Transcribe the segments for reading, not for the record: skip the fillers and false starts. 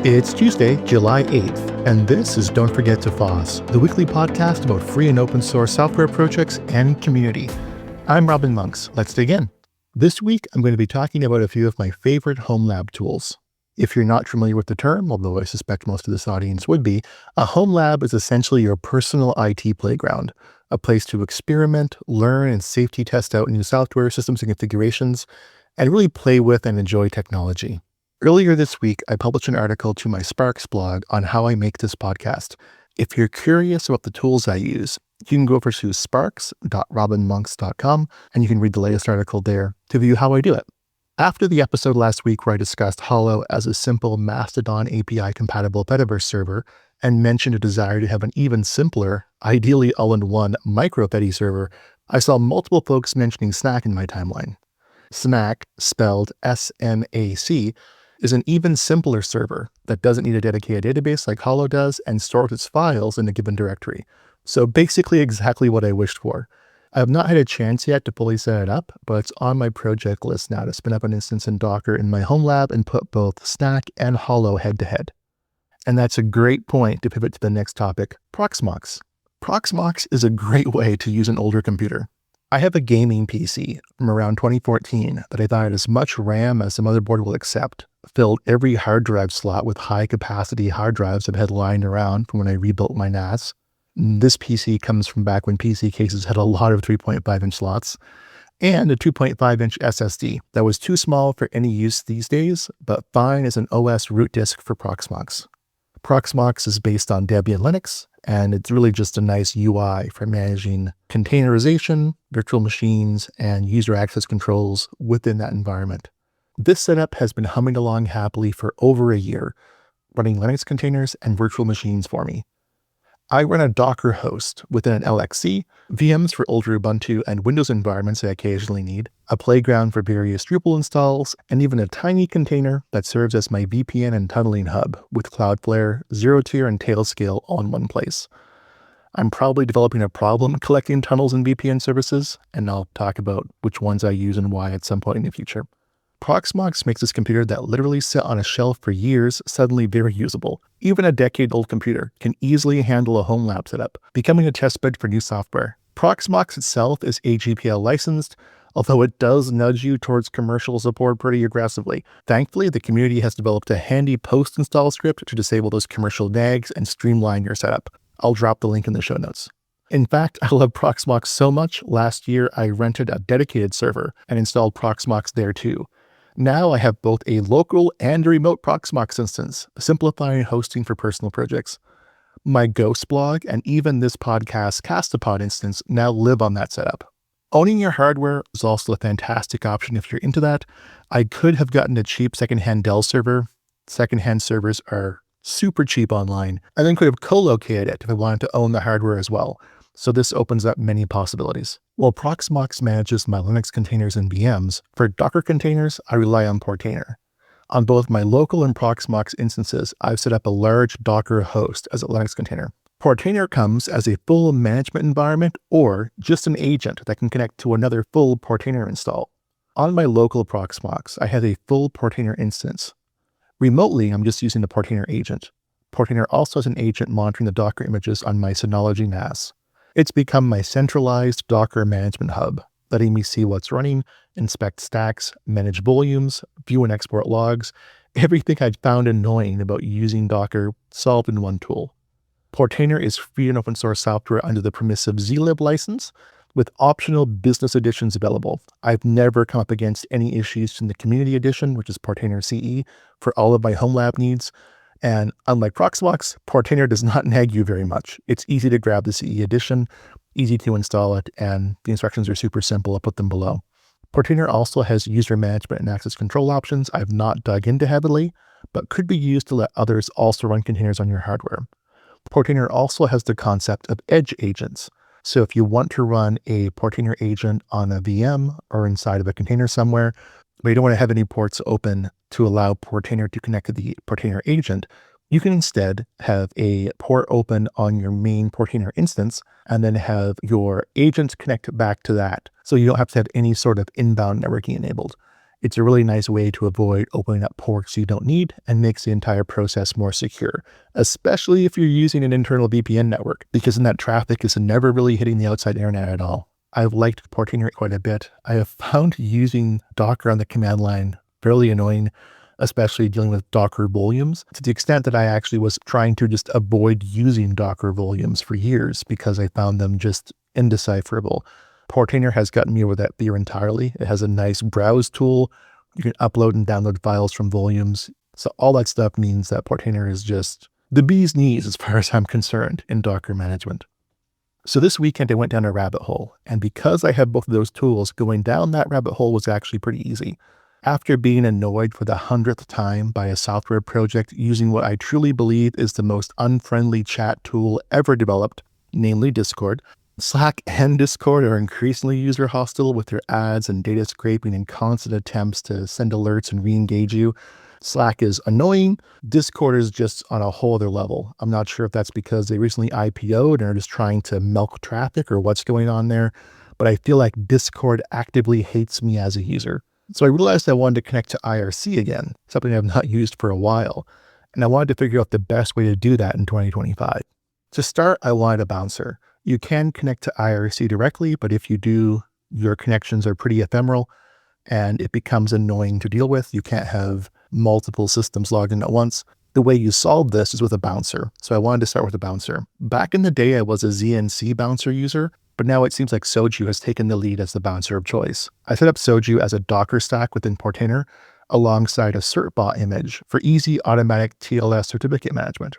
It's Tuesday, July 8th, and this is Don't Forget to FOSS, the weekly podcast about free and open source software projects and community. I'm Robin Monks. Let's dig in. This week, I'm going to be talking about a few of my favorite homelab tools. If you're not familiar with the term, although I suspect most of this audience would be, a homelab is essentially your personal IT playground, a place to experiment, learn, and safety test out new software systems and configurations, and really play with and enjoy technology. Earlier this week, I published an article to my Sparks blog on how I make this podcast. If you're curious about the tools I use, you can go over to sparks.robinmonks.com and you can read the latest article there to view how I do it. After the episode last week where I discussed Halloy as a simple Mastodon API-compatible Fediverse server and mentioned a desire to have an even simpler, ideally all-in-one micro-Fedi server, I saw multiple folks mentioning Snac in my timeline. Snac, spelled S-N-A-C, is an even simpler server that doesn't need a dedicated database like Halloy does and stores its files in a given directory. So basically exactly what I wished for. I have not had a chance yet to fully set it up, but it's on my project list now to spin up an instance in Docker in my home lab and put both Snac and Halloy head-to-head. And that's a great point to pivot to the next topic, Proxmox. Proxmox is a great way to use an older computer. I have a gaming PC from around 2014 that I thought had as much RAM as the motherboard will accept, filled every hard drive slot with high-capacity hard drives I've had lying around from when I rebuilt my NAS. This PC comes from back when PC cases had a lot of 3.5-inch slots, and a 2.5-inch SSD that was too small for any use these days, but fine as an OS root disk for Proxmox. Proxmox is based on Debian Linux, and it's really just a nice UI for managing containerization, virtual machines, and user access controls within that environment. This setup has been humming along happily for over a year, running Linux containers and virtual machines for me. I run a Docker host within an LXC, VMs for older Ubuntu and Windows environments I occasionally need, a playground for various Drupal installs, and even a tiny container that serves as my VPN and tunneling hub with Cloudflare, ZeroTier, and Tailscale all in one place. I'm probably developing a problem collecting tunnels and VPN services, and I'll talk about which ones I use and why at some point in the future. Proxmox makes this computer that literally sat on a shelf for years suddenly very usable. Even a decade-old computer can easily handle a home lab setup, becoming a testbed for new software. Proxmox itself is AGPL licensed, although it does nudge you towards commercial support pretty aggressively. Thankfully, the community has developed a handy post-install script to disable those commercial nags and streamline your setup. I'll drop the link in the show notes. In fact, I love Proxmox so much, last year I rented a dedicated server and installed Proxmox there too. Now I have both a local and a remote Proxmox instance, simplifying hosting for personal projects. My Ghost blog and even this podcast's Castapod instance now live on that setup. Owning your hardware is also a fantastic option if you're into that. I could have gotten a cheap secondhand Dell server. Secondhand servers are super cheap online, and then could have co-located it if I wanted to own the hardware as well. So this opens up many possibilities. While Proxmox manages my Linux containers and VMs, for Docker containers, I rely on Portainer. On both my local and Proxmox instances, I've set up a large Docker host as a Linux container. Portainer comes as a full management environment or just an agent that can connect to another full Portainer install. On my local Proxmox, I have a full Portainer instance. Remotely, I'm just using the Portainer agent. Portainer also has an agent monitoring the Docker images on my Synology NAS. It's become my centralized Docker management hub, letting me see what's running, inspect stacks, manage volumes, view and export logs, everything I'd found annoying about using Docker solved in one tool. Portainer is free and open source software under the permissive zlib license, with optional business editions available. I've never come up against any issues in the community edition, which is Portainer CE, for all of my home lab needs. And unlike Proxmox, Portainer does not nag you very much. It's easy to grab the CE edition, easy to install it, and the instructions are super simple. I'll put them below. Portainer also has user management and access control options I've not dug into heavily, but could be used to let others also run containers on your hardware. Portainer also has the concept of edge agents. So if you want to run a Portainer agent on a VM or inside of a container somewhere, but you don't want to have any ports open to allow Portainer to connect to the Portainer agent, you can instead have a port open on your main Portainer instance and then have your agents connect back to that. So you don't have to have any sort of inbound networking enabled. It's a really nice way to avoid opening up ports you don't need and makes the entire process more secure, especially if you're using an internal VPN network, because then that traffic is never really hitting the outside internet at all. I've liked Portainer quite a bit. I have found using Docker on the command line fairly annoying, especially dealing with Docker volumes, to the extent that I actually was trying to just avoid using Docker volumes for years because I found them just indecipherable. Portainer has gotten me over that fear entirely. It has a nice browse tool. You can upload and download files from volumes. So all that stuff means that Portainer is just the bee's knees as far as I'm concerned in Docker management. So this weekend I went down a rabbit hole, and because I have both of those tools, going down that rabbit hole was actually pretty easy. After being annoyed for the 100th time by a software project using what I truly believe is the most unfriendly chat tool ever developed, namely Discord, Slack and Discord are increasingly user hostile with their ads and data scraping and constant attempts to send alerts and re-engage you. Slack is annoying. Discord is just on a whole other level. I'm not sure if that's because they recently IPO'd and are just trying to milk traffic or what's going on there, but I feel like Discord actively hates me as a user. So I realized I wanted to connect to IRC again, something I've not used for a while, and I wanted to figure out the best way to do that in 2025. To start, I wanted a bouncer. You can connect to IRC directly, but if you do, your connections are pretty ephemeral and it becomes annoying to deal with. You can't have multiple systems logged in at once. The way you solve this is with a bouncer. So I wanted to start with a bouncer. Back in the day, I was a ZNC bouncer user, but now it seems like Soju has taken the lead as the bouncer of choice. I set up Soju as a Docker stack within Portainer alongside a certbot image for easy automatic TLS certificate management.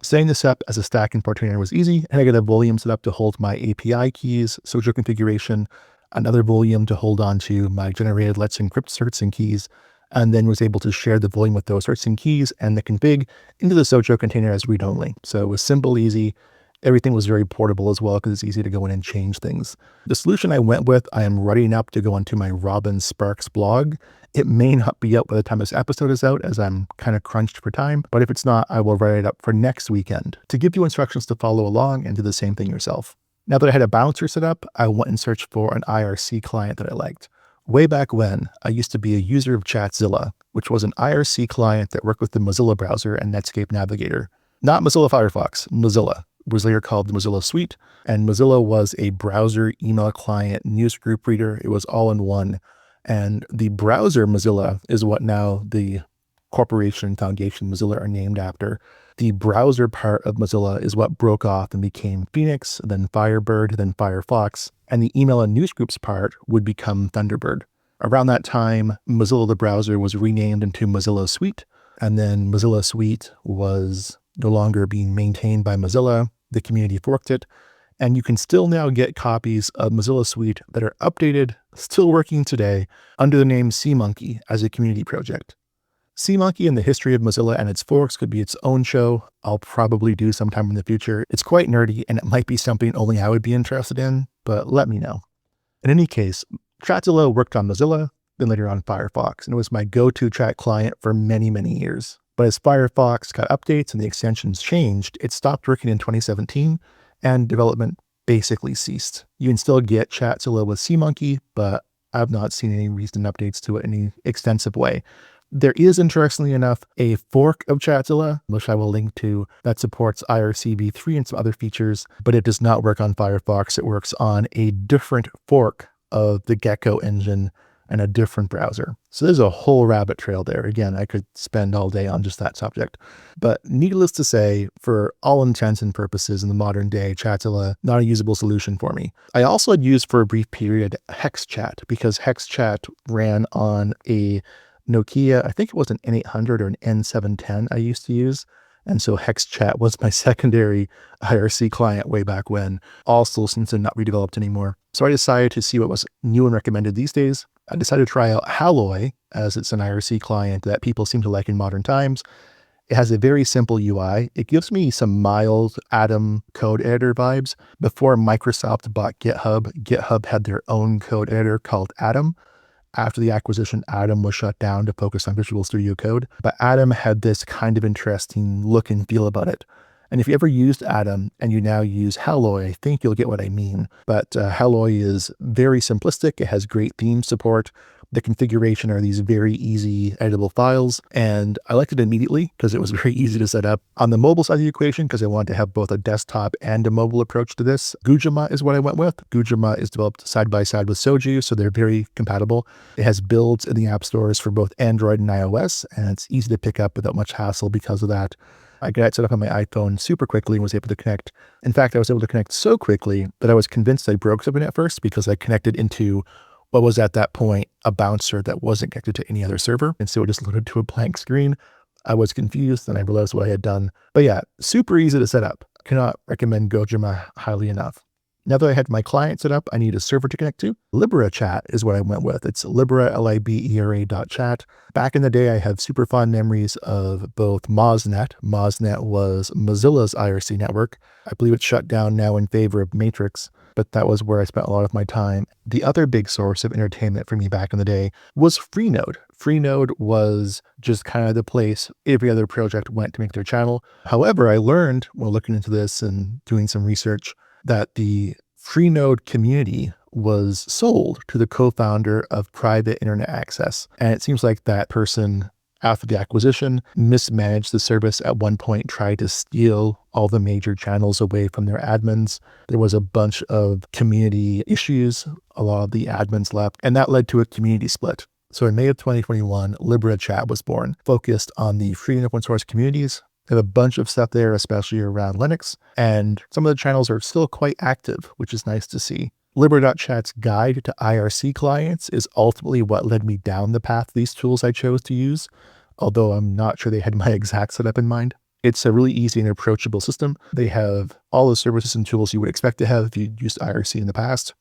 Setting this up as a stack in Portainer was easy, and I got a volume set up to hold my API keys, Soju configuration, another volume to hold on to my generated Let's Encrypt certs and keys, and then was able to share the volume with those certs and keys and the config into the Soju container as read-only. So it was simple, easy. Everything was very portable as well because it's easy to go in and change things. The solution I went with, I am writing up to go onto my Robin Sparks blog. It may not be out by the time this episode is out as I'm kind of crunched for time, but if it's not, I will write it up for next weekend to give you instructions to follow along and do the same thing yourself. Now that I had a bouncer set up, I went and searched for an IRC client that I liked. Way back when, I used to be a user of Chatzilla, which was an IRC client that worked with the Mozilla browser and Netscape Navigator. Not Mozilla Firefox, Mozilla. It was later called the Mozilla Suite, and Mozilla was a browser, email client, newsgroup reader. It was all in one. And the browser Mozilla is what now the corporation foundation Mozilla are named after. The browser part of Mozilla is what broke off and became Phoenix, then Firebird, then Firefox, and the email and newsgroups part would become Thunderbird. Around that time, Mozilla the browser was renamed into Mozilla Suite, and then Mozilla Suite was no longer being maintained by Mozilla. The community forked it, and you can still now get copies of Mozilla Suite that are updated, still working today, under the name SeaMonkey as a community project. SeaMonkey and the history of Mozilla and its forks could be its own show. I'll probably do sometime in the future. It's quite nerdy, and it might be something only I would be interested in, but let me know. In any case, Chatzilla worked on Mozilla, then later on Firefox, and it was my go-to chat client for many, many years. But as Firefox got updates and the extensions changed, it stopped working in 2017 and development basically ceased. You can still get Chatzilla with SeaMonkey, but I've not seen any recent updates to it in any extensive way. There is, interestingly enough, a fork of Chatzilla, which I will link to, that supports IRC v3 and some other features, but it does not work on Firefox. It works on a different fork of the Gecko engine and a different browser. So there's a whole rabbit trail there. Again, I could spend all day on just that subject. But needless to say, for all intents and purposes in the modern day, Chatzilla, not a usable solution for me. I also had used for a brief period HexChat because HexChat ran on a Nokia, I think it was an N800 or an N710 I used to use. And so HexChat was my secondary IRC client way back when, also since they're not redeveloped anymore. So I decided to see what was new and recommended these days. I decided to try out Halloy, as it's an IRC client that people seem to like in modern times. It has a very simple UI. It gives me some mild Atom code editor vibes. Before Microsoft bought GitHub, GitHub had their own code editor called Atom. After the acquisition, Atom was shut down to focus on Visual Studio Code, but Atom had this kind of interesting look and feel about it. And if you ever used Atom and you now use Halloy, I think you'll get what I mean. But Halloy is very simplistic. It has great theme support. The configuration are these very easy editable files, and I liked it immediately because it was very easy to set up. On the mobile side of the equation, because I wanted to have both a desktop and a mobile approach to this, Goguma is what I went with. Goguma is developed side by side with Soju, so they're very compatible. It has builds in the app stores for both Android and iOS, and it's easy to pick up without much hassle because of that. I got it set up on my iPhone super quickly and was able to connect. In fact, I was able to connect so quickly that I was convinced I broke something at first because I connected into what was at that point a bouncer that wasn't connected to any other server. And so it just loaded to a blank screen. I was confused and I realized what I had done. But yeah, super easy to set up. Cannot recommend Goguma highly enough. Now that I had my client set up, I need a server to connect to. Libera.chat is what I went with. It's Libera, Libera.chat. Back in the day, I have super fond memories of both Moznet. Moznet was Mozilla's IRC network. I believe it's shut down now in favor of Matrix, but that was where I spent a lot of my time. The other big source of entertainment for me back in the day was Freenode. Freenode was just kind of the place every other project went to make their channel. However, I learned while looking into this and doing some research that the Freenode community was sold to the co-founder of Private Internet Access. And it seems like that person, after the acquisition, mismanaged the service at one point, tried to steal all the major channels away from their admins. There was a bunch of community issues. A lot of the admins left, and that led to a community split. So in May of 2021, Libera.chat was born, focused on the free and open source communities. They have a bunch of stuff there, especially around Linux, and some of the channels are still quite active, which is nice to see. Libera.chat's guide to IRC clients is ultimately what led me down the path these tools I chose to use, although I'm not sure they had my exact setup in mind. It's a really easy and approachable system. They have all the services and tools you would expect to have if you used IRC in the past.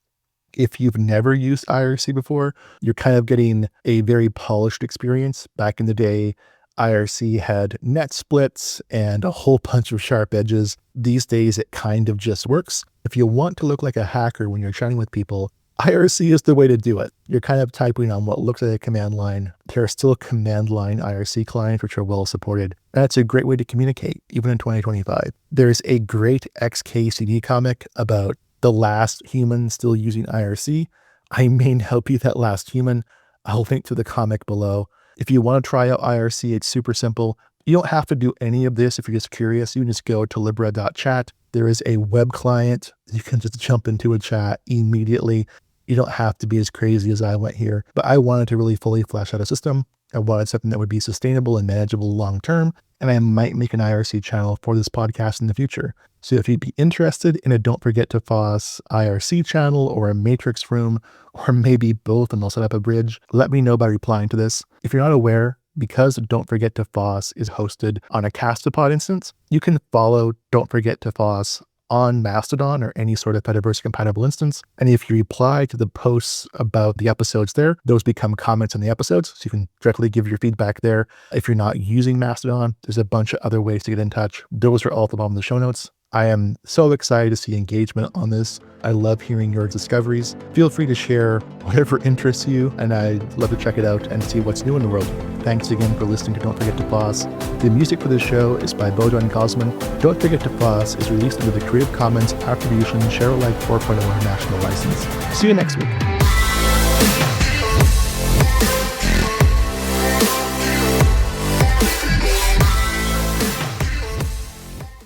If you've never used IRC before, you're kind of getting a very polished experience. Back in the day, IRC had net splits and a whole bunch of sharp edges. These days, it kind of just works. If you want to look like a hacker when you're chatting with people, IRC is the way to do it. You're kind of typing on what looks like a command line. There are still command line IRC clients, which are well supported. That's a great way to communicate, even in 2025. There's a great XKCD comic about the last human still using IRC. I may help you that last human. I'll link to the comic below. If you want to try out IRC, it's super simple. You don't have to do any of this if you're just curious. You can just go to Libera.chat. There is a web client. You can just jump into a chat immediately. You don't have to be as crazy as I went here, but I wanted to really fully flesh out a system. I wanted something that would be sustainable and manageable long-term, and I might make an IRC channel for this podcast in the future. So if you'd be interested in a Don't Forget to Foss IRC channel or a Matrix room, or maybe both and I'll set up a bridge, let me know by replying to this. If you're not aware, because Don't Forget to Foss is hosted on a Castopod instance, you can follow Don't Forget to Foss on Mastodon or any sort of Fediverse compatible instance. And if you reply to the posts about the episodes there, those become comments in the episodes. So you can directly give your feedback there. If you're not using Mastodon, there's a bunch of other ways to get in touch. Those are all at the bottom of the show notes. I am so excited to see engagement on this. I love hearing your discoveries. Feel free to share whatever interests you, and I'd love to check it out and see what's new in the world. Thanks again for listening to Don't Forget to Foss. The music for this show is by Bojan Kosman. Don't Forget to Foss is released under the Creative Commons Attribution Share Alike 4.0 International License. See you next week.